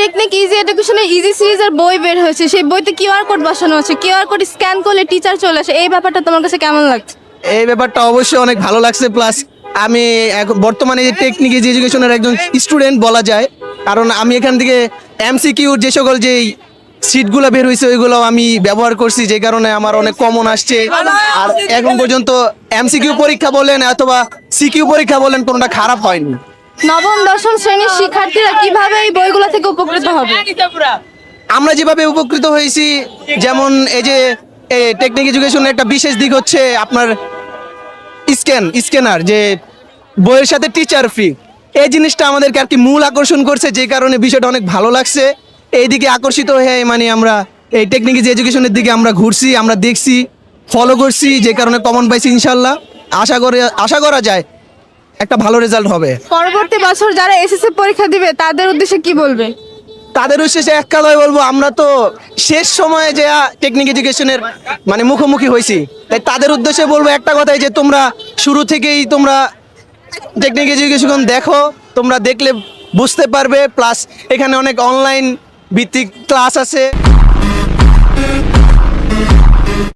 Technique easy এডুকেশনের easy সিরিজের বই বের হয়েছে, সেই বইতে কিউআর কোড বসানো আছে, কিউআর কোড স্ক্যান করলে টিচার চলে আসে, এই ব্যাপারটা তোমার কাছে কেমন লাগছে? এই ব্যাপারটা অবশ্যই অনেক ভালো লাগছে। প্লাস আমি এখন বর্তমানে যে টেকনিক ইজি এডুকেশনের একজন স্টুডেন্ট বলা যায়, কারণ আমি এখান থেকে এমসিকিউর যে সকল যেই সিটগুলো বের হয়েছে ওইগুলো আমি ব্যবহার করছি, যে কারণে আমার অনেক কমন আসছে। আর এখন পর্যন্ত এমসিকিউ পরীক্ষা বলেন অথবা সিকিউ পরীক্ষা বলেন, কোনোটা খারাপ হয়নি। নবম দশম শ্রেণীর শিক্ষার্থীরা কিভাবে এই বইগুলো থেকে উপকৃত হবে? আমরা যেভাবে উপকৃত হয়েছি, যেমন এই যে টেকনিক এডুকেশনের একটা বিশেষ দিক হচ্ছে আপনার স্ক্যানার, যে বইয়ের সাথে টিচার ফ্রি, এই জিনিসটা আমাদেরকে আর কি মূল আকর্ষণ করছে, যে কারণে বিষয়টা অনেক ভালো লাগছে। এইদিকে আকর্ষিত হয়ে মানে আমরা এই টেকনিক এডুকেশনের দিকে আমরা ঘুরছি, আমরা দেখছি, ফলো করছি, যে কারণে কমন পাইছি। ইনশাল্লাহ আশা করা যায় একটা ভালো রেজাল্ট হবে। পরবর্তী বছর যারা এসএসসি পরীক্ষা দিবে তাদের উদ্দেশ্যে কি বলবে? তাদের উদ্দেশ্যে এক কথায় বলবো, আমরা তো শেষ সময়ে যে টেকনিক এডুকেশনের মানে মুখোমুখি হয়েছি, তাই তাদের উদ্দেশ্যে বলবো একটা কথাই, যে তোমরা শুরু থেকেই তোমরা টেকনিক এডুকেশন দেখো, তোমরা দেখলে বুঝতে পারবে। প্লাস এখানে অনেক অনলাইন ভিত্তিক ক্লাস আছে।